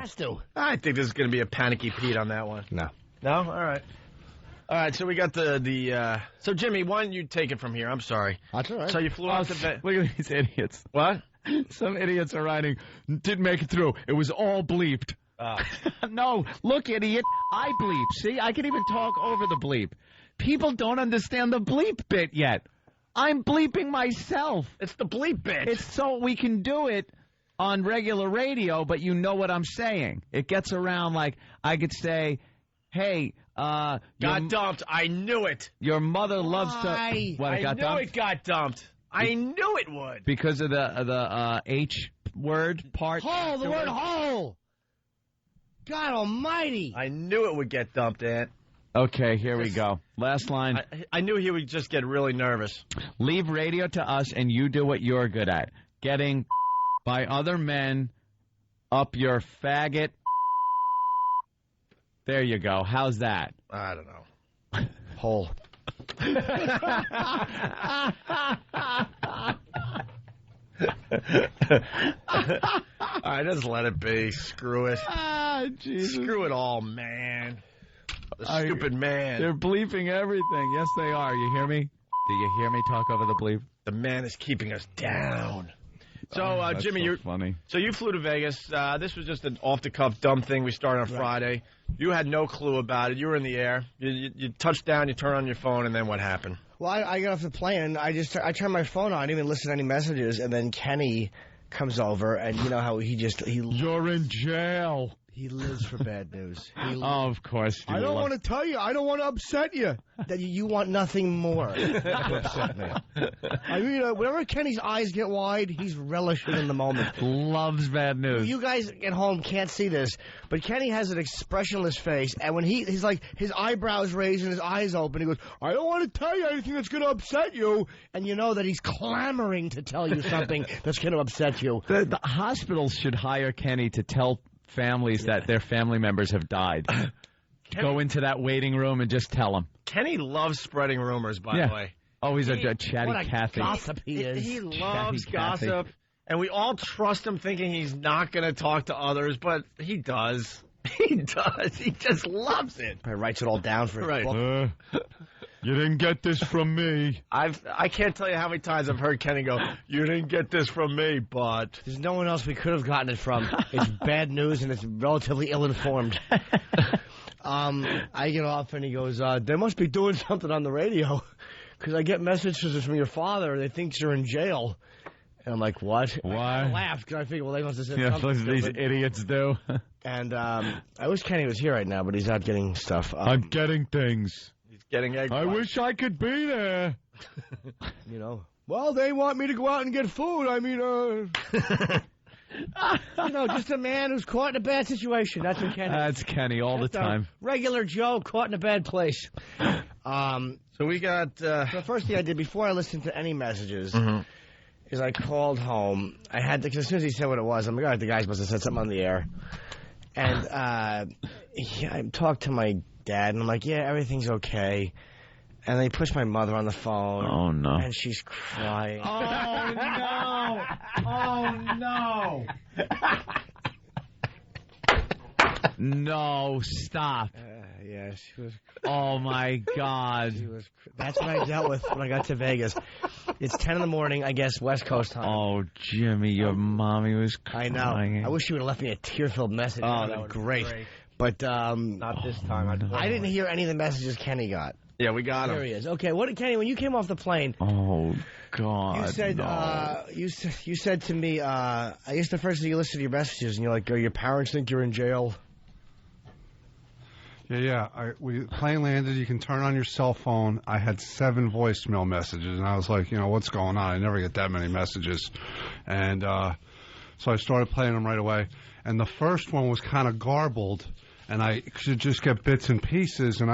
has to. I think this is going to be a panicky Pete on that one. No. No? All right. All right, so we got so Jimmy, why don't you take it from here? I'm sorry. That's all right. So you flew out to bed. Look at these idiots. What? Some idiots are writing, didn't make it through. It was all bleeped. No, look, idiot. I bleep. See, I can even talk over the bleep. People don't understand the bleep bit yet. I'm bleeping myself. It's the bleep bit. It's so we can do it on regular radio, but you know what I'm saying. It gets around like I could say, hey, got dumped. I knew it. Your mother loves to. What, it got dumped? It got dumped. I knew it would. Because of the H word part? Hole, the word hole. God almighty. I knew it would get dumped, Aunt. Okay, here we go. Last line. I knew he would just get really nervous. Leave radio to us and you do what you're good at. Getting by other men up your faggot. There you go. How's that? I don't know. Hole. All right, just let it be. Screw it. Jesus. Screw it all, man. The stupid man. They're bleeping everything. Yes, they are. You hear me? Do you hear me talk over the bleep? The man is keeping us down. So, Jimmy, so you're funny. So you flew to Vegas. This was just an off-the-cuff dumb thing we started on Friday. You had no clue about it. You were in the air. You touched down, you turn on your phone, and then what happened? Well, I got off the plane. I turned my phone on. I didn't even listen to any messages. And then Kenny comes over, and you know how You're in jail. He lives for bad news. Of course. I don't want to tell you. I don't want to upset you. That you want nothing more to upset me. I mean, whenever Kenny's eyes get wide, he's relishing in the moment. Loves bad news. You guys at home can't see this, but Kenny has an expressionless face, and when he's like, his eyebrows raised and his eyes open, he goes, I don't want to tell you anything that's going to upset you, and you know that he's clamoring to tell you something that's going to upset you. The hospitals should hire Kenny to tell families that their family members have died. Go into that waiting room and just tell them. Kenny loves spreading rumors, by the way. Oh, he's a chatty what a Cathy. gossip he is. He loves Cathy. gossip, and we all trust him thinking he's not going to talk to others, but he does. He does. He just loves it. He writes it all down for his book. You didn't get this from me. I can't tell you how many times I've heard Kenny go, you didn't get this from me, but... There's no one else we could have gotten it from. It's bad news, and it's relatively ill-informed. I get off, and he goes, they must be doing something on the radio, because I get messages from your father. They think you're in jail. And I'm like, what? Why? I laughed, because I figured, well, they must have said Yeah, something these stupid. idiots do. And I wish Kenny was here right now, but he's out getting stuff. I'm getting things. He's getting egg I whites. wish I could be there. You know, well, they want me to go out and get food. I mean, you know, just a man who's caught in a bad situation. That's what Kenny. That's Kenny all the time. Regular Joe caught in a bad place. So we got... The first thing I did before I listened to any messages is I called home. I had to, 'cause as soon as he said what it was, I'm like, all right, the guys must have said something on the air. And I talked to my dad, and I'm like, yeah, everything's okay. And they pushed my mother on the phone. Oh, no. And she's crying. Oh, no. Oh, no. No, stop. Yeah, she was. Oh, my God. That's what I dealt with when I got to Vegas. It's 10 in the morning, I guess, West Coast time. Oh, Jimmy, your mommy was crying. I know. I wish you would have left me a tear-filled message. Oh, that would be great. But not this time. I didn't hear any of the messages Kenny got. Yeah, we got him. There he is. Okay, Kenny, when you came off the plane, Oh, God. you said no. you said to me, I guess the first thing you listened to your messages, and you're like, your parents think you're in jail. Yeah. Plane landed. You can turn on your cell phone. I had 7 voicemail messages, and I was like, what's going on? I never get that many messages. And so I started playing them right away. And the first one was kind of garbled, and I could just get bits and pieces. And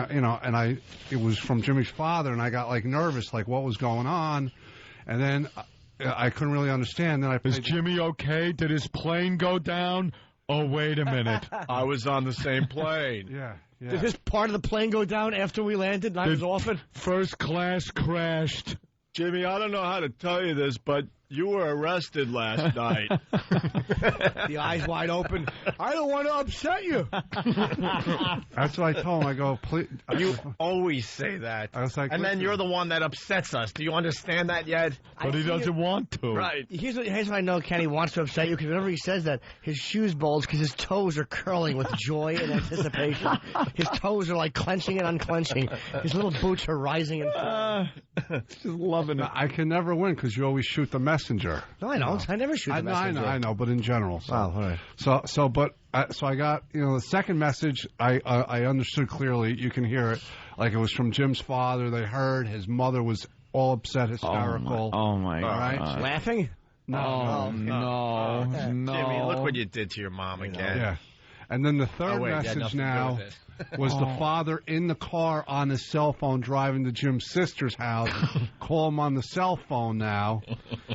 it was from Jimmy's father, and I got like nervous, like what was going on. And then I couldn't really understand. Then Is Jimmy okay? Did his plane go down? Oh, wait a minute. I was on the same plane. Yeah. Did this part of the plane go down after we landed and I was off it? First class crashed. Jimmy, I don't know how to tell you this, but You were arrested last night. The eyes wide open. I don't want to upset you. That's what I told him. I go, please. You always say that. I was like, and then listen. you're the one that upsets us. Do you understand that yet? But he doesn't want to. Right. Here's what I know Kenny wants to upset you, because whenever he says that, his shoes bulge because his toes are curling with joy and anticipation. His toes are like clenching and unclenching. His little boots are rising and falling. Just loving it. I can never win because you always shoot the messenger. No, I don't. I never shoot the messenger. I know, but in general. So. Oh, all right. So I got, the second message, I understood clearly. You can hear it. Like, it was from Jim's father. They heard his mother was all upset, hysterical. Oh, my All right. God. Laughing? No. Jimmy, look what you did to your mom again. Yeah. And then the third wait, message now was the father in the car on his cell phone driving to Jim's sister's house. Call him on the cell phone now,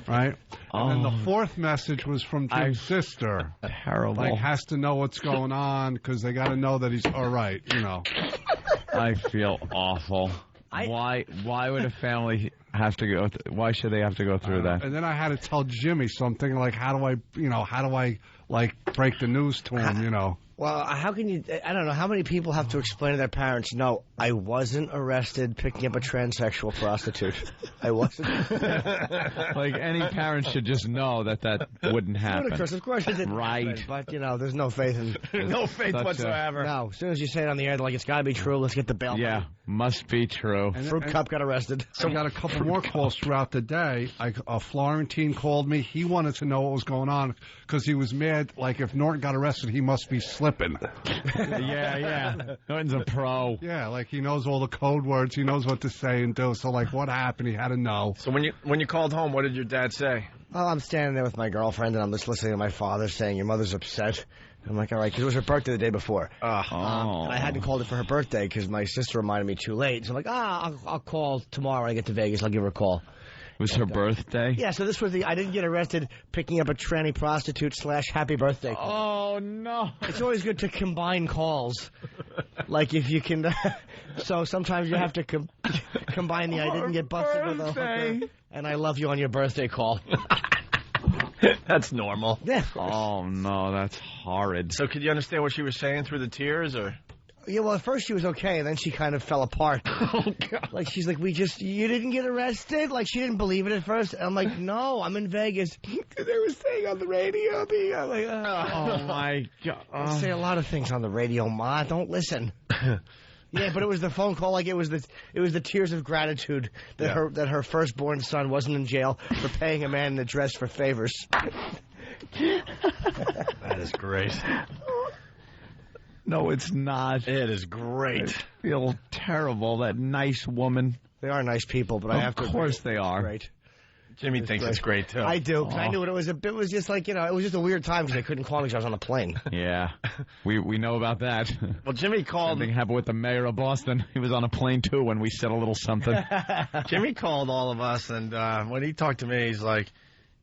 right? And then the fourth message was from Jim's sister. Terrible. Like, has to know what's going on because they got to know that he's all right, I feel awful. Why would a family have to go? Why should they have to go through that? And then I had to tell Jimmy something like, how do I break the news to him, Well, how can you? I don't know. How many people have to explain to their parents, no, I wasn't arrested picking up a transsexual prostitute. I wasn't. Like, any parent should just know that wouldn't happen. Of course it didn't Right. happen, but, there's no faith in... No faith whatsoever. No, as soon as you say it on the air, they're like, it's got to be true. Let's get the bail. Yeah, must be true. Fruit Cup got arrested. So I got a couple more calls throughout the day. A Florentine called me. He wanted to know what was going on because he was mad. Like, if Norton got arrested, he must be slipping. Yeah. Norton's a pro. Yeah, like he knows all the code words. He knows what to say and do. So, like, what happened? He had to know. So when you called home, what did your dad say? Well, I'm standing there with my girlfriend, and I'm just listening to my father saying, your mother's upset. I'm like, all right, because it was her birthday the day before. And I hadn't called it for her birthday because my sister reminded me too late. So I'm like, I'll call tomorrow when I get to Vegas. I'll give her a call. It was her birthday? Yeah, so this was I didn't get arrested picking up a tranny prostitute / happy birthday call. Oh, no. It's always good to combine calls. Like, if you can... so sometimes you have to combine the I didn't get busted with a hooker and I love you on your birthday call. That's normal. Yeah. Oh, no, that's horrid. So could you understand what she was saying through the tears, or... Yeah, well, at first she was okay, and then she kind of fell apart. Oh, God. Like, she's like, you didn't get arrested? Like, she didn't believe it at first. And I'm like, no, I'm in Vegas. Because they were saying on the radio. I'm like, Oh, my God. I say a lot of things on the radio, Ma. Don't listen. Yeah, but it was the phone call, like it was the tears of gratitude that her firstborn son wasn't in jail for paying a man in a dress for favors. That is great. No, it's not. It is great. I feel terrible. That nice woman. They are nice people, but I have to... Of course they are. Great. Jimmy thinks it's great, too. I do, because I knew it was just like, it was just a weird time because I couldn't call because I was on a plane. Yeah, we know about that. Well, Jimmy called... Something happened with the mayor of Boston. He was on a plane, too, when we said a little something. Jimmy called all of us, and when he talked to me, he's like,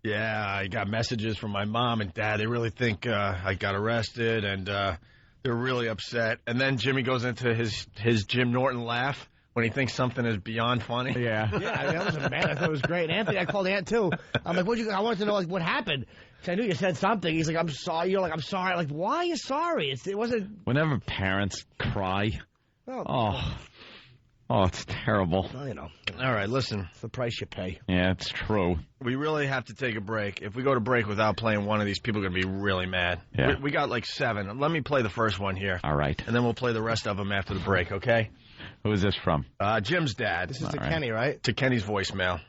yeah, I got messages from my mom and dad. They really think I got arrested, and they're really upset. And then Jimmy goes into his Jim Norton laugh when he thinks something is beyond funny. Yeah. Yeah, I wasn't mad. I thought it was great. Anthony, I called Ant, too. I'm like, I wanted to know, like, what happened. So I knew you said something. He's like, I'm sorry. You're like, I'm sorry. Like, why are you sorry? It wasn't... Whenever parents cry, Oh, it's terrible. well, All right, listen. it's the price you pay. Yeah, it's true. We really have to take a break. If we go to break without playing one of these, people are going to be really mad. Yeah. We got like 7. Let me play the first one here. All right. And then we'll play the rest of them after the break, okay? Who is this from? Jim's dad. This is to All right. Kenny, right? To Kenny's voicemail.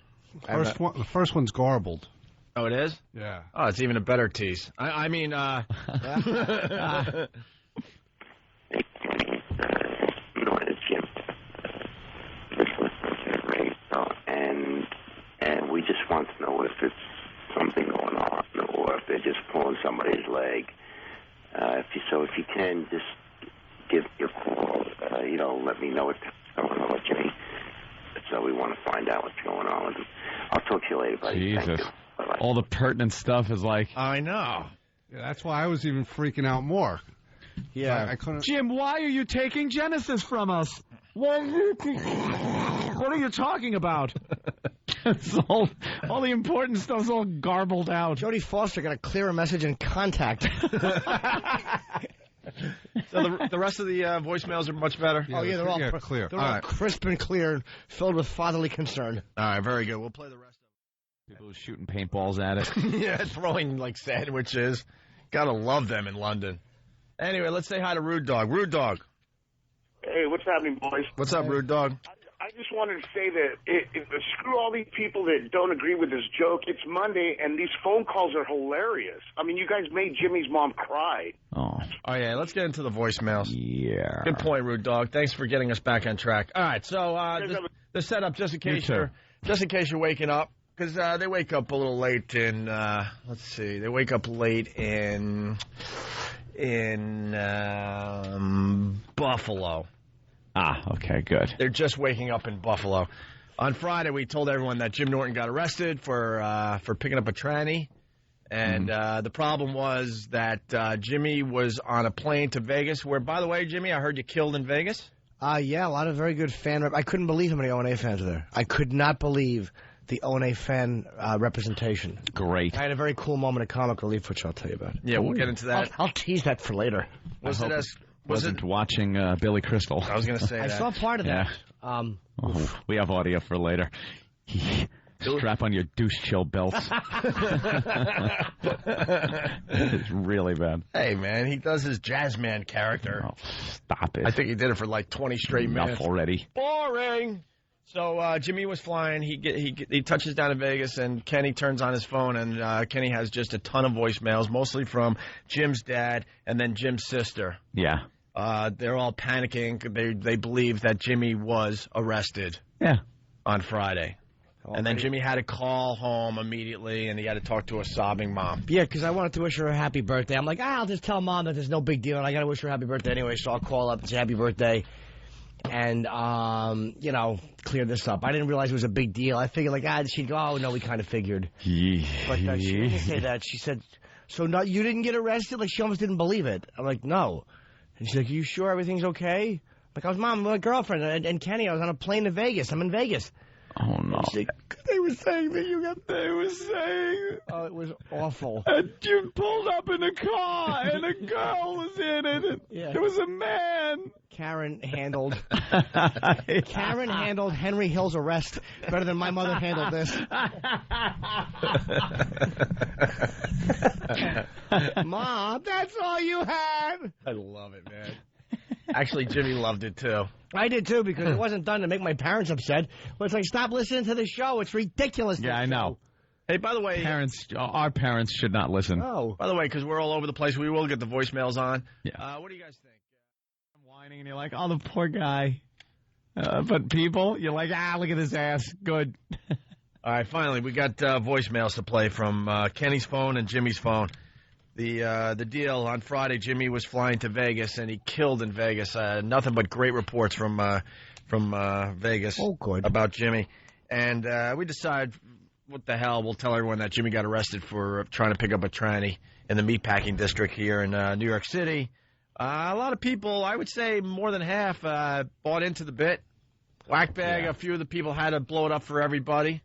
The first one's garbled. Oh, it is? Yeah. Oh, it's even a better tease. I mean, It's Jim. Just listening to the radio, and we just want to know if it's something going on or if they're just pulling somebody's leg. If you can, just give me a call. Let me know what's going on with Jimmy. So we want to find out what's going on. I'll talk to you later, buddy. Thank Jesus. you. Bye-bye. All the pertinent stuff is like, I know. Yeah, that's why I was even freaking out more. Yeah. I couldn't. Jim, why are you taking Genesis from us? What are you talking about? It's all the important stuff's all garbled out. Jodie Foster got a clearer message in Contact. So the rest of the voicemails are much better? Oh, yeah, they're all clear. They're all crisp and clear, filled with fatherly concern. All right, very good. We'll play the rest of it. People shooting paintballs at it. Yeah, throwing, like, sandwiches. Gotta love them in London. Anyway, let's say hi to Rude Dog. Rude Dog. Hey, what's happening, boys? What's up, Rude Dog? I just wanted to say that screw all these people that don't agree with this joke. It's Monday, and these phone calls are hilarious. I mean, you guys made Jimmy's mom cry. Oh, yeah, let's get into the voicemails. yeah. Good point, Rude Dog. Thanks for getting us back on track. All right, so the setup, just in case you're waking up, because they wake up a little late in, let's see, they wake up late in Buffalo. Ah, okay, good. They're just waking up in Buffalo. On Friday, we told everyone that Jim Norton got arrested for picking up a tranny. And the problem was that Jimmy was on a plane to Vegas, where, by the way, Jimmy, I heard you killed in Vegas. Yeah, a lot of very good fan I couldn't believe how many O&A fans were there. I could not believe the O&A fan representation. Great. I had a very cool moment of comic relief, which I'll tell you about. Yeah, we'll get into that. I'll tease that for later. Wasn't watching Billy Crystal. I was going to say I that. saw part of that. We have audio for later. Strap on your douche chill belts. It's really bad. Hey, man, he does his jazz man character. Oh, stop it. I think he did it for like 20 straight minutes. Enough already. Boring. So Jimmy was flying. He touches down in Vegas, and Kenny turns on his phone, and Kenny has just a ton of voicemails, mostly from Jim's dad and then Jim's sister. Yeah. They're all panicking. They believe that Jimmy was arrested. Yeah. On Friday. And then Jimmy had to call home immediately, and he had to talk to a sobbing mom. Yeah, because I wanted to wish her a happy birthday. I'm like, I'll just tell Mom that there's no big deal, and I got to wish her a happy birthday anyway, so I'll call up and say happy birthday. And, clear this up. I didn't realize it was a big deal. I figured, she'd go, oh, no, we kind of figured. But she didn't say that. She said, so you didn't get arrested? Like, she almost didn't believe it. I'm like, no. And she's like, are you sure everything's okay? Like, I was Mom, my girlfriend, and Kenny, I was on a plane to Vegas. I'm in Vegas. Oh, no. She's like, they were saying that you got... They were saying... Oh, it was awful. And you pulled up in a car, and a girl was in it. And yeah. There was a man. Karen handled Henry Hill's arrest better than my mother handled this. Mom, that's all you had. I love it, man. Actually, Jimmy loved it, too. I did, too, because it wasn't done to make my parents upset. But it's like, stop listening to the show. It's ridiculous. Yeah, I know. Hey, by the way... Our parents should not listen. Oh. By the way, because we're all over the place, we will get the voicemails on. Yeah. What do you guys think? I'm whining, and you're like, oh, the poor guy. But people, you're like, look at his ass. Good. All right, finally, we got voicemails to play from Kenny's phone and Jimmy's phone. The deal on Friday, Jimmy was flying to Vegas, and he killed in Vegas. Nothing but great reports from Vegas about Jimmy. And we decided, what the hell, we'll tell everyone that Jimmy got arrested for trying to pick up a tranny in the meatpacking district here in New York City. A lot of people, I would say more than half, bought into the bit. Whackbag, a few of the people had to blow it up for everybody,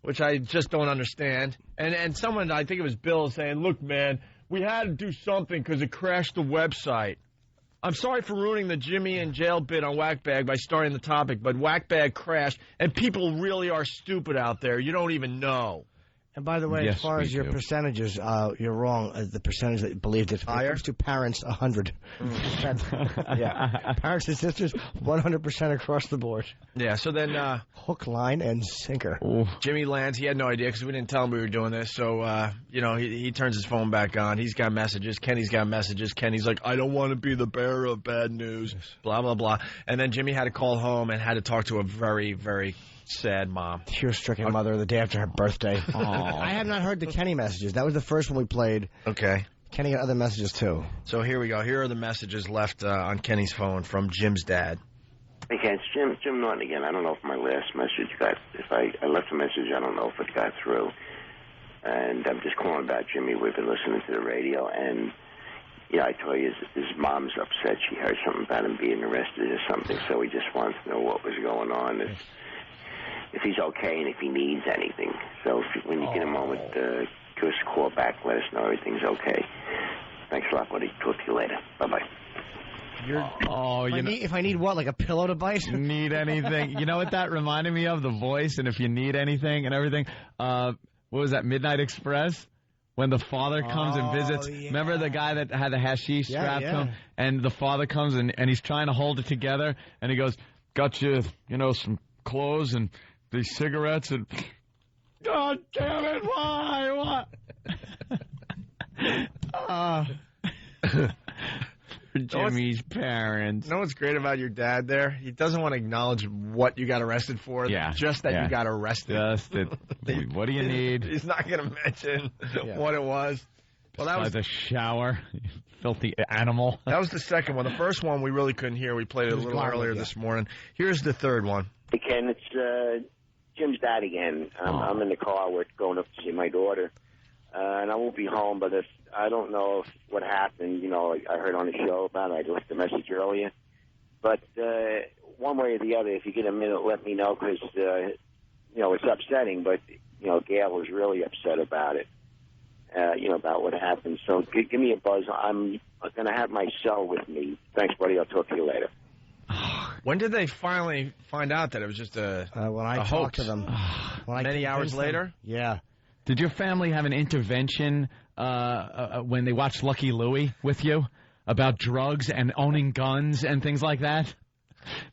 which I just don't understand. And someone, I think it was Bill, saying, look, man, we had to do something because it crashed the website. I'm sorry for ruining the Jimmy in jail bit on Whackbag by starting the topic, but Whackbag crashed, and people really are stupid out there. You don't even know. And by the way, Yes, as far as your percentages, you're wrong. The percentage that believed it. When it comes to parents, 100. Yeah. Parents and sisters, 100% across the board. Yeah, so then... hook, line, and sinker. Jimmy lands. He had no idea because we didn't tell him we were doing this. So, he turns his phone back on. He's got messages. Kenny's got messages. Kenny's like, I don't want to be the bearer of bad news. Blah, blah, blah. And then Jimmy had to call home and had to talk to a very, very... sad mom. Tear-stricken mother the day after her birthday. I have not heard the Kenny messages. That was the first one we played. Okay. Kenny got other messages, too. So here we go. Here are the messages left on Kenny's phone from Jim's dad. Hey, Ken, it's Jim Norton again. I don't know if my last message if I left a message, I don't know if it got through. And I'm just calling about Jimmy. We've been listening to the radio, and, I told you his mom's upset. She heard something about him being arrested or something, so he just wants to know what was going on. if he's okay and if he needs anything. So when you get a moment, give us a call back. Let us know everything's okay. Thanks a lot, buddy. Talk to you later. Bye-bye. If I need what, like a pillow to bite? Need anything? You know what that reminded me of? The Voice, and if you need anything and everything. What was that, Midnight Express? When the father comes and visits. Yeah. Remember the guy that had the hashish strapped to him? And the father comes and he's trying to hold it together. And he goes, got you, some clothes and these cigarettes. And God damn it, why? What? Jimmy's parents. You know what's great about your dad there? He doesn't want to acknowledge what you got arrested for. Yeah. Just that you got arrested. What do you need? He's not going to mention what it was. Well, that was the shower. You filthy animal. That was the second one. The first one we really couldn't hear. We played it a little earlier this morning. Here's the third one. Hey, Ken, it's Jim's dad again. I'm in the car. We're going up to see my daughter. And I won't be home, but I don't know what happened. I heard on the show about it. I left a message earlier. But one way or the other, if you get a minute, let me know, because, it's upsetting. But, Gail was really upset about it, about what happened. So give me a buzz. I'm going to have my cell with me. Thanks, buddy. I'll talk to you later. When did they finally find out that it was just a when I talked to them. Many hours later? Yeah. Did your family have an intervention when they watched Lucky Louie with you about drugs and owning guns and things like that?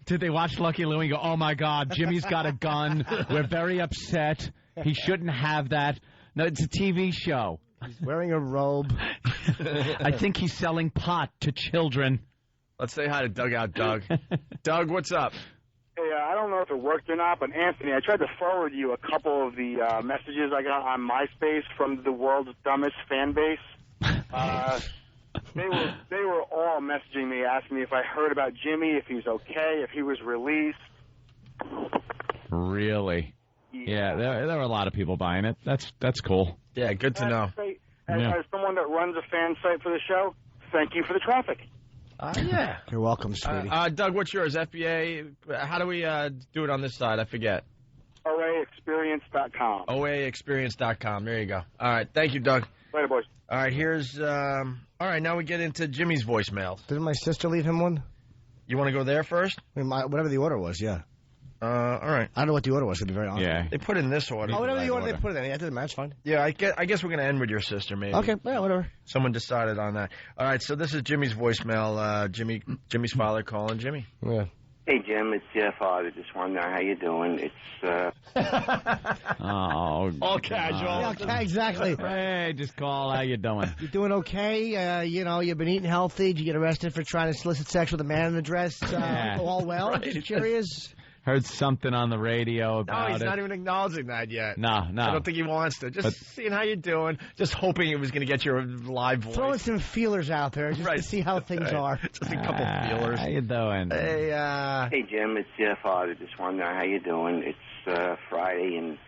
Did they watch Lucky Louie and go, oh, my God, Jimmy's got a gun. We're very upset. He shouldn't have that. No, it's a TV show. He's wearing a robe. I think he's selling pot to children. Let's say hi to Dugout Doug. Doug, what's up? Hey, I don't know if it worked or not, but Anthony, I tried to forward you a couple of the messages I got on MySpace from the world's dumbest fan base. They were all messaging me, asking me if I heard about Jimmy, if he's okay, if he was released. Really? Yeah, there were a lot of people buying it. That's cool. Yeah, good to know. As someone that runs a fan site for the show, thank you for the traffic. Yeah. You're welcome, sweetie. Doug, what's yours? FBA? How do we do it on this side? I forget. OAExperience.com. OAExperience.com. There you go. All right. Thank you, Doug. Later, boys. All right. Here's all right. Now we get into Jimmy's voicemails. Didn't my sister leave him one? You want to go there first? Whatever the order was, yeah. All right. I don't know what the order was, to be very honest. Yeah. They put it in this order. Oh, whatever the order they put it in. Yeah, it doesn't matter. It's fine. Yeah, I guess we're going to end with your sister, maybe. Okay, yeah, whatever. Someone decided on that. All right, so this is Jimmy's voicemail. Jimmy's father calling Jimmy. Yeah. Hey, Jim, it's your father. Just wondering how you doing. It's, all casual. Yeah, exactly. Hey, just call. How you doing? You doing okay? You've been eating healthy. Did you get arrested for trying to solicit sex with a man in a dress? All well? Right. Just curious. Heard something on the radio about it. No, he's not even acknowledging that yet. No. I don't think he wants to. Just seeing how you're doing. Just hoping it was going to get your live voice. Throwing some feelers out there just to see how things are. Just a couple feelers. How you doing? Hey, Jim, it's your father. Just wondering how you doing. It's Friday, and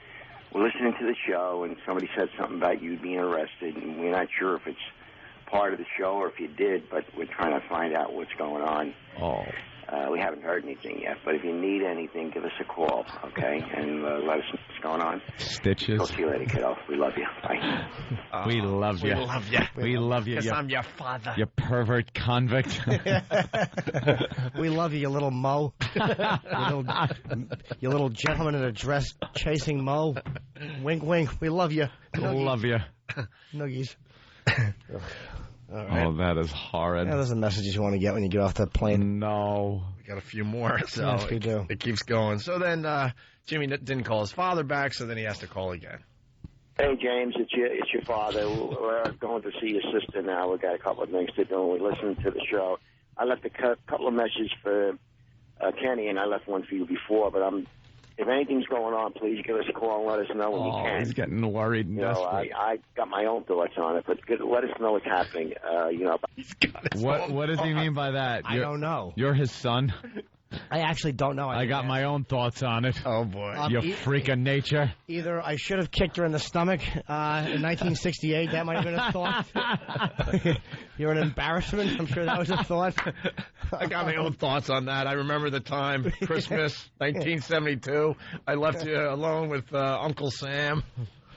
we're listening to the show, and somebody said something about you being arrested, and we're not sure if it's part of the show or if you did, but we're trying to find out what's going on. Oh. We haven't heard anything yet, but if you need anything, give us a call, okay? And let us know what's going on. Stitches. Talk to you later, kiddo. We love you. Bye. We love you. We love you. We love you. Because I'm your father. You pervert convict. We love you, you little Mo. you little gentleman in a dress chasing Mo. Wink, wink. We love you. Love you. Nuggies. Right. Oh, that is horrid. Yeah, those are the messages you want to get when you get off that plane. No. We got a few more, so yes, we do. It keeps going. So then Jimmy didn't call his father back, so then he has to call again. Hey, James, it's your father. We're going to see your sister now. We've got a couple of things to do, and we're listening to the show. I left a couple of messages for Kenny, and I left one for you before, but if anything's going on, please give us a call and let us know when you can. He's getting worried and desperate. I got my own thoughts on it, but let us know what's happening. What does he mean by that? I don't know. You're his son? I actually don't know. I got my own thoughts on it. Oh, boy. You freak of nature. Either I should have kicked her in the stomach in 1968. That might have been a thought. You're an embarrassment. I'm sure that was a thought. I got my own thoughts on that. I remember the time, Christmas, 1972. I left you alone with Uncle Sam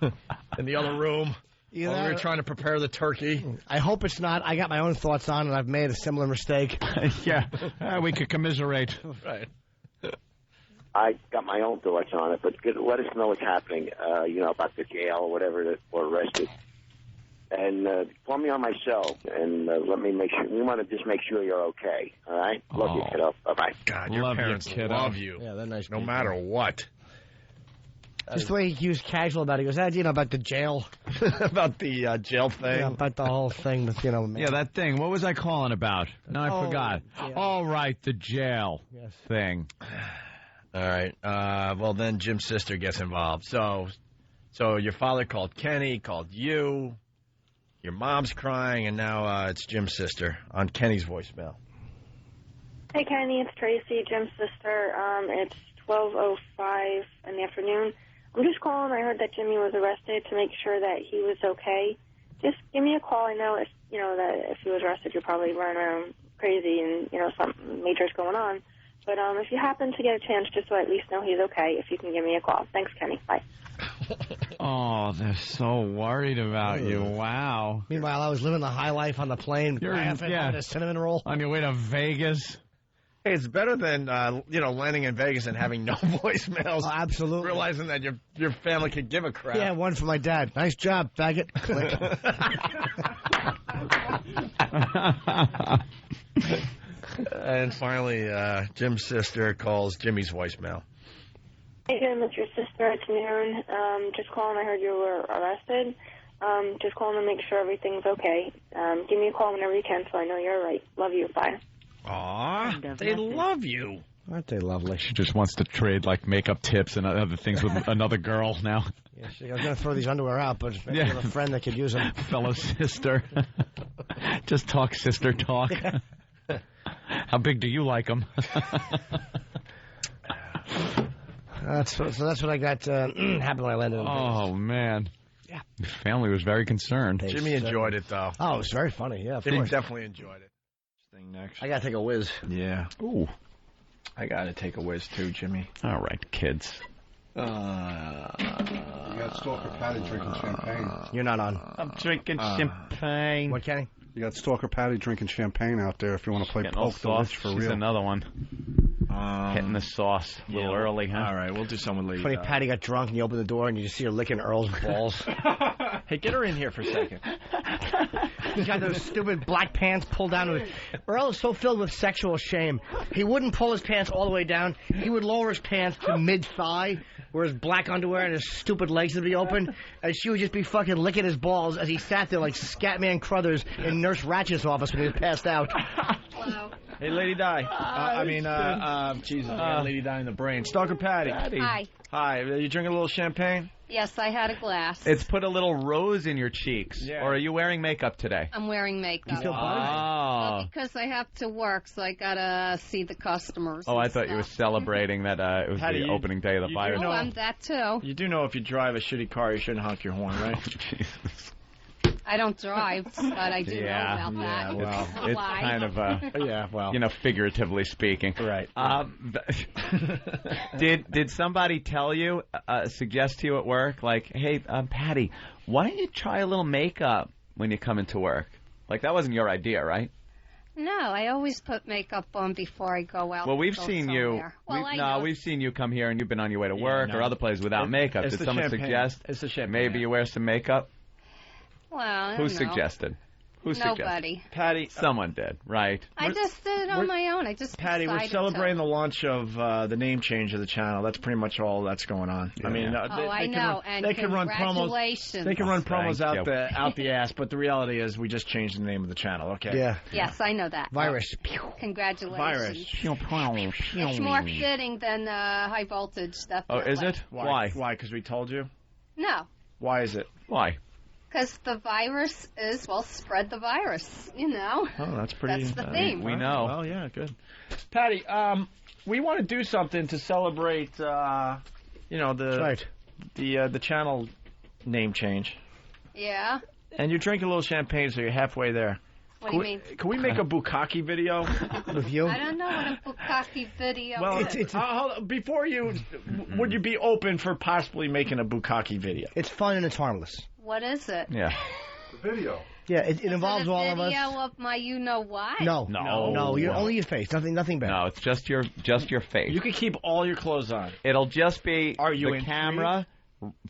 in the other room. While we were trying to prepare the turkey. I hope it's not. I got my own thoughts on it. I've made a similar mistake. Yeah, we could commiserate. Right. I got my own thoughts on it, but let us know what's happening, about the jail or whatever, or arrested. And call me on my cell, and let me make sure. We want to just make sure you're okay, all right? Love you, kiddo. Bye-bye. God, your parents love you. Yeah, they're nice no people. matter what. Just the way he was casual about it. He goes, about the jail. About the jail thing. Yeah, about the whole thing with, man. Yeah, that thing. What was I calling about? No, I forgot. Yeah. All right, the jail thing. All right. Well, then Jim's sister gets involved. So your father called Kenny, called you. Your mom's crying, and now it's Jim's sister on Kenny's voicemail. Hey, Kenny, it's Tracy, Jim's sister. It's 12:05 in the afternoon. I'm just calling. I heard that Jimmy was arrested to make sure that he was okay. Just give me a call. I know that if he was arrested, you're probably running around crazy and, something major's going on. But if you happen to get a chance, just so I at least know he's okay, if you can give me a call. Thanks, Kenny. Bye. Oh, they're so worried about you. Wow. Meanwhile, I was living the high life on the plane, laughing at a cinnamon roll. On your way to Vegas. Hey, it's better than landing in Vegas and having no voicemails. Oh, absolutely. Realizing that your family could give a crap. Yeah, one for my dad. Nice job, faggot. Click. And finally, Jim's sister calls Jimmy's voicemail. Hey, Jim, it's your sister. It's noon. Just calling. I heard you were arrested. Just calling to make sure everything's okay. Give me a call whenever you can so I know you're all right. Love you. Bye. Aw, they love you. Aren't they lovely? She just wants to trade, makeup tips and other things with another girl now. Yeah, I was going to throw these underwear out, but I have a friend that could use them. Fellow sister. Just talk sister talk. How big do you like them? That's what I got happened when I landed in Vegas. Oh, man. Yeah. The family was very concerned. Jimmy enjoyed it, though. Oh, it was very funny. Yeah, Jimmy definitely enjoyed it. Thing next. I got to take a whiz. Yeah. Ooh. I got to take a whiz, too, Jimmy. All right, kids. You got Stalker Patty drinking champagne. You're not on. I'm drinking champagne. What, Kenny? You got Stalker Patty drinking champagne out there if you want to play Poke the Witch for She's real. another one. Hitting the sauce a little early, huh? All right, we'll do someone late. Funny, Patty got drunk and you open the door and you just see her licking Earl's balls. Hey, get her in here for a second. He's got those stupid black pants pulled down to his... Earl is so filled with sexual shame. He wouldn't pull his pants all the way down. He would lower his pants to mid-thigh, where his black underwear and his stupid legs would be open, and she would just be fucking licking his balls as he sat there like Scatman Crothers in Nurse Ratchet's office when he was passed out. Hello. Hey, Lady Di. Jesus, I got Lady Di in the brain. Stalker Patty. Hi. Hi, you drinking a little champagne? Yes, I had a glass. It's put a little rose in your cheeks. Yeah. Or are you wearing makeup today? I'm wearing makeup. Oh. Because I have to work, so I gotta see the customers. Oh, and I thought you were stuff. celebrating that it was Patty, the opening day of the you virus. do Oh, I'm that too. You do know if you drive a shitty car, you shouldn't honk your horn, right? Jesus. I don't drive, but I do know about that. well, It's Why? kind of, Yeah, well. figuratively speaking. Right. Did somebody tell you, suggest to you at work, like, hey, Patty, why don't you try a little makeup when you come into work? Like, that wasn't your idea, right? No, I always put makeup on before I go out. Well, we've to go seen you. somewhere. Well, I know. We've seen you come here and you've been on your way to work or other places without makeup. it's Did the someone champagne. suggest It's the champagne. maybe you wear some makeup? Well, I Who don't know. suggested? Who suggested? Nobody. Patty, Someone did, right? I just did it on my own. I just Patty, we're decided celebrating to. the launch of the name change of the channel. That's pretty much all that's going on. I mean, I know, and they can run promos. congratulations. They can run promos Thank you. out the ass, but the reality is we just changed the name of the channel. Okay. Yeah. Yes, I know that. Virus. Congratulations. Virus. It's more fitting than high voltage. Oh, Definitely. is it? Why? Why? Because we told you. No. Why is it? Why? Because the virus is, well, spread the virus, you know. Oh, that's pretty. That's the theme. We know. Well, yeah, good. Patty, we want to do something to celebrate. The Right. the channel name change. Yeah. And you're drinking a little champagne, so you're halfway there. What do you mean? Can we make a bukkake video with you? I don't know what a bukkake video is. It's before you, would you be open for possibly making a bukkake video? It's fun and it's harmless. What is it? Yeah. The video. Yeah, it involves all of us. Video of my you-know-what? No. No. Only your face. Nothing bad. No, it's just your face. You can keep all your clothes on. It'll just be the camera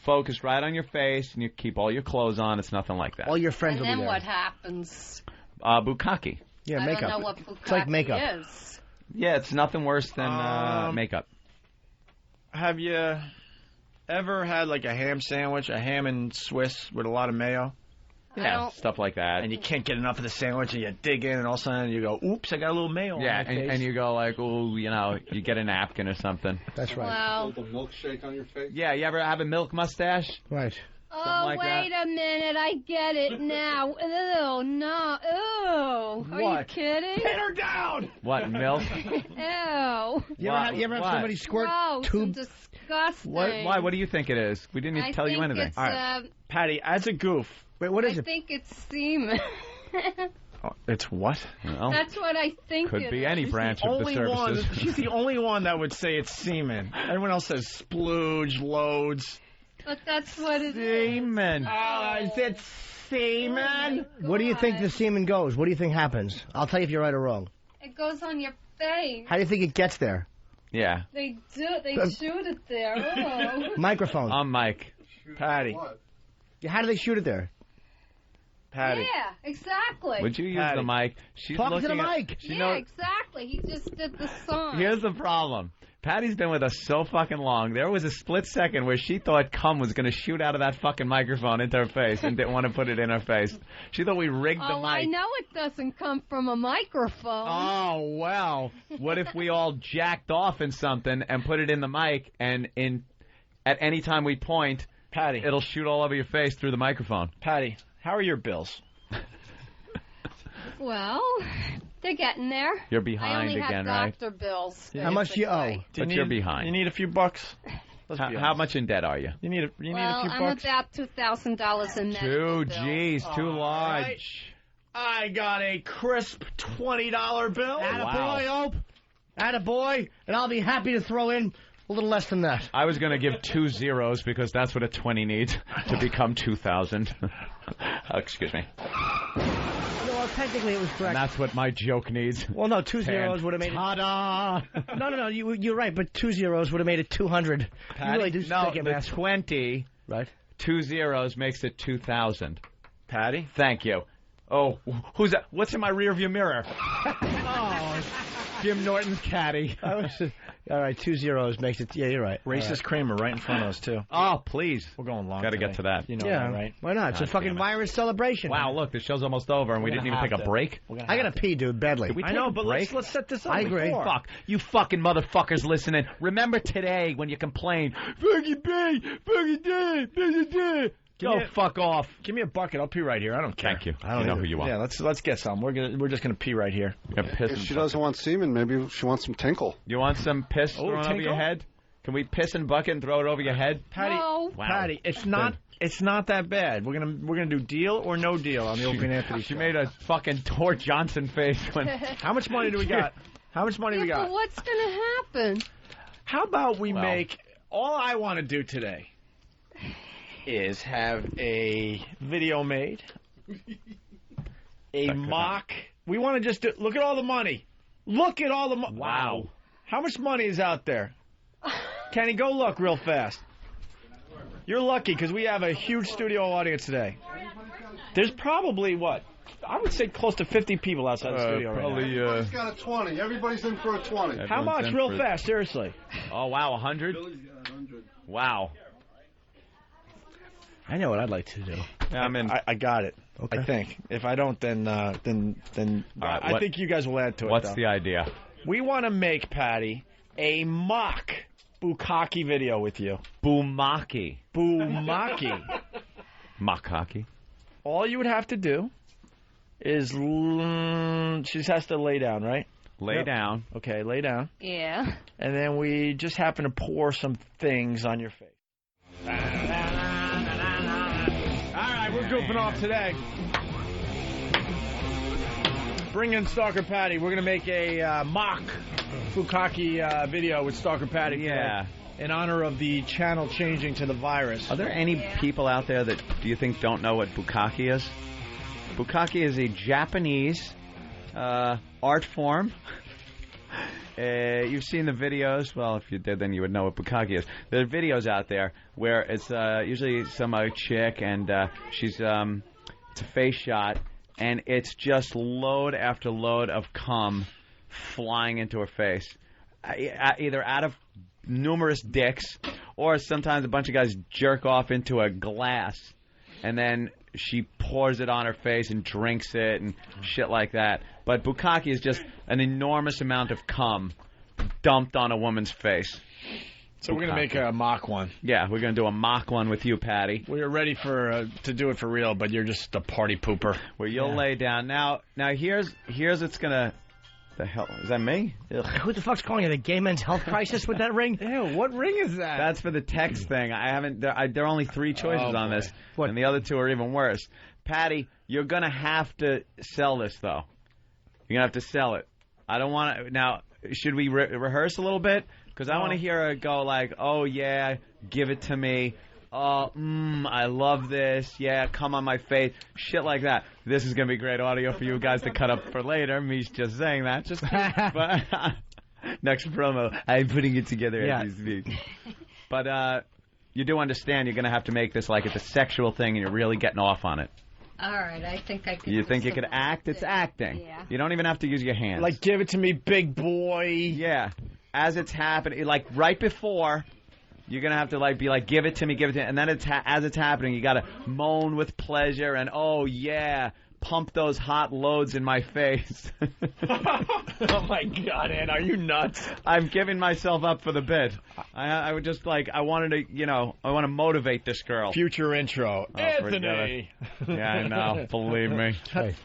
focused right on your face, and you keep all your clothes on. It's nothing like that. All your friends will be And there. then what happens? Bukkake. Yeah, I makeup. don't know what bukkake It's like makeup. is. Yeah, it's nothing worse than makeup. Have you ever had like a ham sandwich, a ham and Swiss with a lot of mayo? Yeah, stuff like that. And you can't get enough of the sandwich, and you dig in, and all of a sudden you go, oops, I got a little mayo on my face. and you go like, oh, you get a napkin or something. That's right. Well, The milkshake on your face. Yeah, you ever have a milk mustache? Right. oh, like wait a minute. I get it now. Ew, no. Ew. Are you kidding? Pin her down! What, milk? Ew. You ever have somebody squirt Gross tube? and disgusting. Why? What do you think it is? We didn't even tell you anything. It's, All right. Patty, as a goof. Wait, what is I it? think it's semen. Oh, it's what? Well, That's what I think could it be is. any branch of the services. She's the only one that would say it's semen. Everyone else says splooge, loads. But that's what it is. Semen. Is it semen? Where do you think the semen goes? What do you think happens? I'll tell you if you're right or wrong. It goes on your face. How do you think it gets there? Yeah. They do. They shoot it there. Oh. Microphone. I'm Mike. Patty. How do they shoot it there? Patty. Yeah, exactly. Would you use Patty. the mic? She's Talk to looking the at- mic. She Yeah, knows. exactly. He just did the song. Here's the problem. Patty's been with us so fucking long. There was a split second where she thought cum was going to shoot out of that fucking microphone into her face and didn't want to put it in her face. She thought we rigged the Oh, mic. I know it doesn't come from a microphone. Oh, well. What if we all jacked off in something and put it in the mic, and at any time we point, Patty. it'll shoot all over your face through the microphone? Patty, how are your bills? Well, they're getting there. You're I behind only again, have right? doctor bills. How much do you owe? basically. But you're behind. You need a few bucks? Let's be How honest. much in debt are you? You need a few I'm bucks? about $2,000 in medical bills. Geez, too large. right. I got a crisp $20 bill. Attaboy, Ope. Attaboy. And I'll be happy to throw in a little less than that. I was going to give 2 zeros because that's what a 20 needs to become 2,000. Excuse me. No, well, technically it was correct. And that's what my joke needs. Well, no, 2 zeros would have made it. Ta-da! No, you're right, but 2 zeros would have made it 200. You really do no, stick it, the man. 20, Right? 2 zeros makes it 2,000. Patty? Thank you. Oh, who's that? What's in my rearview mirror? Oh, Jim Norton's caddy. All right, 2 zeros makes it. Yeah, you're right. Racist Kramer right in front of us, too. Oh, please. We're going long Got to today. get to that. You know Yeah, that, right? why not? It's a God fucking damn it. virus celebration. Wow, look, the show's almost over, and we We're didn't gonna even take have a to. break. I I gotta pee, dude, badly. Did we I take know, a but break? let's set this up. I agree. before. Fuck. You fucking motherfuckers listening. Remember today when you complain, fucking pay, fucking day. Go me a- fuck off. Give me a bucket. I'll pee right here. I don't care. Thank you. I don't You know either. who you are. Yeah, let's get some. We're just gonna pee right here. You're pissing. If she doesn't want semen, maybe she wants some tinkle. You want some piss Oh, thrown over your tinkle? head? Can we piss in bucket and throw it over your head? Patty, No. Wow. Patty, it's not that bad. We're gonna do deal or no deal on the Opie and Anthony She show. made a fucking Tor Johnson face when. How much money do we got? How much money we Yeah, got? but what's going to happen? How about we Well. make all I want to do today is have a video made, a mock. We want to just look at all the money. Look at all the money. Wow. How much money is out there? Kenny, go look real fast. You're lucky because we have a huge studio audience today. There's probably, what? I would say close to 50 people outside the studio right now. Everybody's got a 20. Everybody's in for a 20. How much? Everyone's in Real for- fast, seriously. Oh wow, 100. Wow. I know what I'd like to do. I'm in. I got it. Okay. I think. If I don't, then All right, I what- think you guys will add to it. What's though. the idea? We want to make, Patty, a mock bukkake video with you. Boomaki. Boomaki. Makaki. All you would have to do is she has to lay down, right? Lay Yep. down. Okay, lay down. Yeah. And then we just happen to pour some things on your face. All right, we're goofing off today. bring in Stalker Patty. We're going to make a mock Bukkake video with Stalker Patty today in honor of the channel changing to the virus. Are there any people out there that do you think don't know what Bukkake is? Bukkake is a Japanese art form. You've seen the videos. Well, if you did, then you would know what Bukkake is. There are videos out there where it's usually some chick, and she's it's a face shot, and it's just load after load of cum flying into her face, either out of numerous dicks, or sometimes a bunch of guys jerk off into a glass, and then she pours it on her face and drinks it and shit like that. But Bukkake is just an enormous amount of cum dumped on a woman's face. So we're going to make a mock one. Yeah, we're going to do a mock one with you, Patty. We are ready to do it for real, but you're just a party pooper. Where you'll lay down. Now here's what's going to... The hell? Is that me? Ugh. Who the fuck's calling it? A gay men's health crisis with that ring? Ew, what ring is that? That's for the text thing. I haven't. There are only 3 choices on this, and the other 2 are even worse. Patty, you're gonna have to sell this though. You're gonna have to sell it. I don't want to. Now, should we rehearse a little bit? Because I want to hear her go like, "Oh yeah, give it to me." Oh, I love this. Yeah, come on my face. Shit like that. This is going to be great audio for you guys to cut up for later. Me's just saying that. Just but, next promo. I'm putting it together as we speak. But you do understand you're going to have to make this like it's a sexual thing and you're really getting off on it. All right, I think I could. You think you could act? It's acting. Yeah. You don't even have to use your hands. Like, give it to me, big boy. Yeah. As it's happening, like right before... You're going to have to be like, give it to me, and then as it's happening, you got to moan with pleasure and, oh, yeah, pump those hot loads in my face. Oh, my God, Ann, are you nuts? I'm giving myself up for the bit. I would just I wanted to, I want to motivate this girl. Future intro. Oh, Anthony. Yeah, I know. Believe me.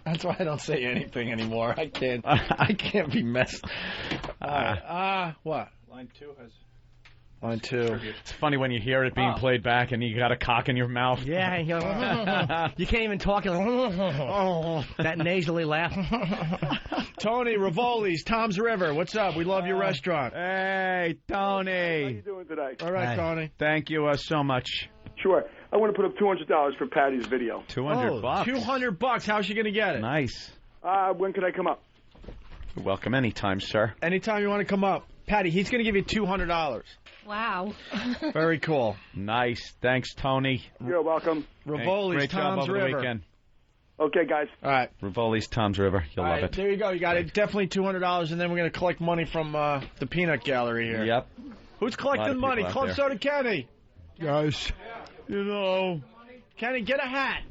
That's why I don't say anything anymore. I can't be messed. What? Line 2 has... Line 2. It's funny when you hear it being played back and you got a cock in your mouth. Yeah, you can't even talk. That nasally laugh. Tony Rivoli's Tom's River. What's up? We love your restaurant. Hey, Tony. How you doing today? All right, Tony. Thank you so much. Sure. I want to put up $200 for Patty's video. $200. $200. How's she going to get it? Nice. When can I come up? You're welcome anytime, sir. Anytime you want to come up. Patty, he's going to give you $200. Wow. Very cool. Nice. Thanks, Tony. You're welcome. Rivoli's Tom's River. The weekend. Okay, guys. All right. Rivoli's Tom's River. You'll love it. There you go. You got it. Definitely $200, and then we're going to collect money from the peanut gallery here. Yep. Who's collecting money? Club Soda Kenny. Guys. Kenny, get a hat.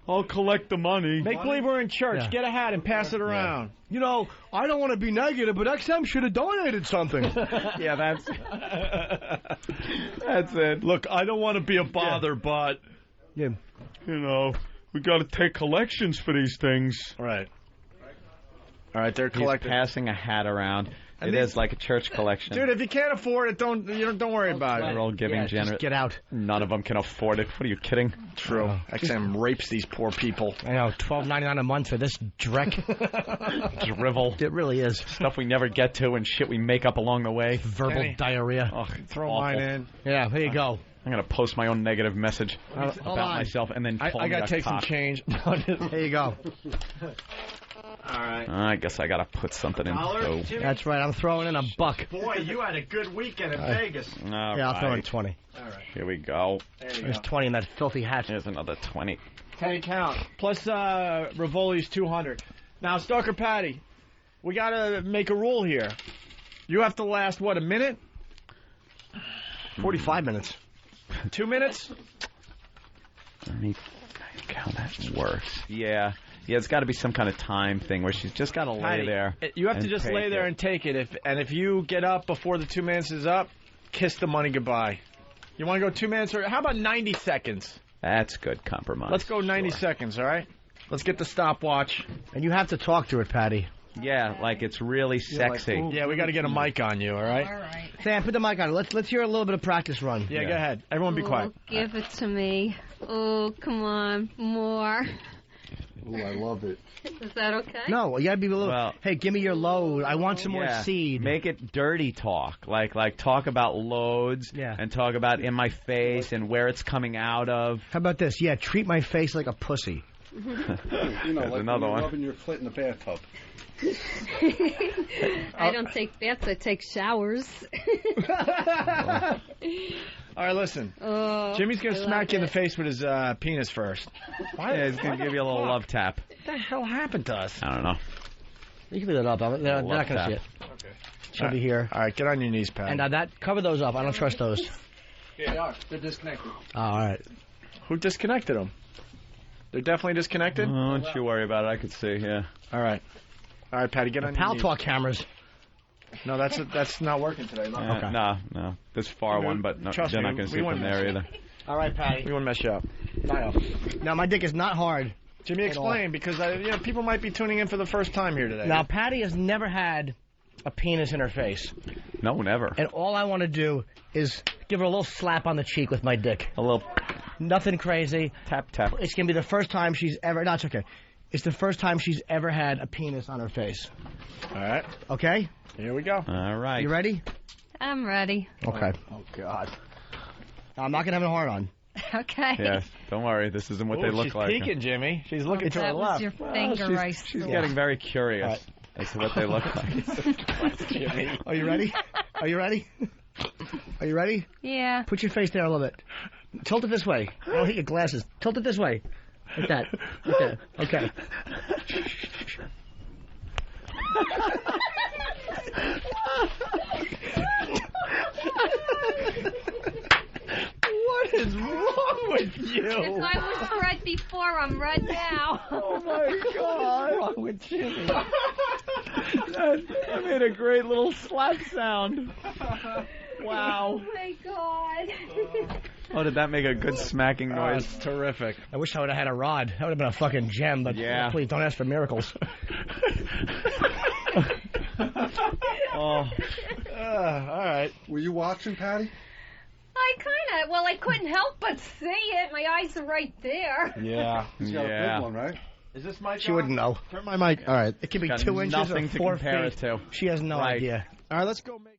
I'll collect the money. Make believe we're in church. Yeah. Get a hat and pass it around. Yeah. I don't want to be negative, but XM should have donated something. Yeah, that's it. Look, I don't want to be a bother, but we got to take collections for these things. Right. All right, they're collecting. He's passing a hat around. It is like a church collection. Dude, if you can't afford it, don't worry about it. They're all giving generous. Just get out. None of them can afford it. What are you kidding? True. XM rapes these poor people. I know, $12.99 a month for this dreck. Drivel. It really is. Stuff we never get to and shit we make up along the way. Verbal diarrhea. Oh, throw mine in. Yeah, there you go. I'm going to post my own negative message about myself and then call I got to take some change. There you go. All right. I guess I got to put something in. That's right. I'm throwing in $1. Boy, you had a good weekend in Vegas. I'll throw in 20. All right. Here we go. There's 20 in that filthy hat. Here's another 20. Hey, count. Plus Rivoli's 200. Now, Stalker Patty, we got to make a rule here. You have to last, a minute? 45 minutes. 2 minutes? Let me think how that works. Yeah, it's got to be some kind of time thing where she's just got to lay there. You have to just lay there and take it. If you get up before the 2 minutes is up, kiss the money goodbye. You want to go 2 minutes? Or how about 90 seconds? That's good compromise. Let's go 90 seconds, all right? Let's get the stopwatch. And you have to talk to it, Patty. Yeah, like it's really sexy. Yeah, we got to get a mic on you, all right? All right. Sam, put the mic on. Let's hear a little bit of practice run. Yeah, go ahead. Everyone be quiet. Give it to me. Oh, come on. More. Ooh, I love it. Is that okay? No, you gotta be a little. Well- Hey, give me your load. I want some more Yeah. seed. Make it dirty talk, like talk about loads, Yeah. and talk about in my face and where it's coming out of. How about this? Yeah, treat my face like a pussy. You know, There's like another when you're one. rubbing your clit in the bathtub. I don't take baths. I take showers. All right, listen. Jimmy's going to smack you in the face with his penis first. Yeah, he's gonna give you a little love tap. What the hell happened to us? I don't know. You can leave that up. They're not going to see it. Okay. She'll be here. All right, get on your knees, Pat. And that cover those up. I don't trust those. They are. They're disconnected. Oh, all right. Who disconnected them? They're definitely disconnected? Don't you worry about it. I could see, yeah. All right. All right, Patty, get on your Pal knees. Talk cameras. No, that's not working today. No. Okay. No. This far one, but no, Trust they're me, not going to we see want from there either. All right, Patty. We want to mess you up. Now, my dick is not hard. Jimmy, explain, because people might be tuning in for the first time here today. Now, Patty has never had a penis in her face. No, never. And all I want to do is give her a little slap on the cheek with my dick. A little Nothing crazy. tap. It's going to be the first time she's ever... No, it's okay. It's the first time she's ever had a penis on her face. All right. Okay? Here we go. All right. You ready? I'm ready. Okay. Oh, God. I'm not going to have a hard on. Okay. Yes, don't worry. This isn't what they look she's like. peeking, Jimmy. She's looking to her That was left. your finger right She's through. getting very curious as to what they look like. Jimmy. Are you ready? Are you ready? Are you ready? Yeah. Put your face down a little bit. Tilt it this way. Don't hit your glasses. Tilt it this way. Like that. Like that. Okay. What is wrong with you? I was red before. I'm red now. Oh, my God. What's wrong with Jimmy? That made a great little slap sound. Wow. Oh my God. Oh, did that make a good smacking Oh, noise? it's terrific. I wish I would have had a rod. That would have been a fucking gem, but Yeah. please don't ask for miracles. Oh, All right. Were you watching, Patty? I couldn't help but see it. My eyes are right there. Yeah. He's got a Yeah. big one, right? Is this my She wouldn't know. Turn my mic. All right. It could be got 2 inches or nothing to 4 compare feet. it to. She has no Right. idea. All right, let's go make...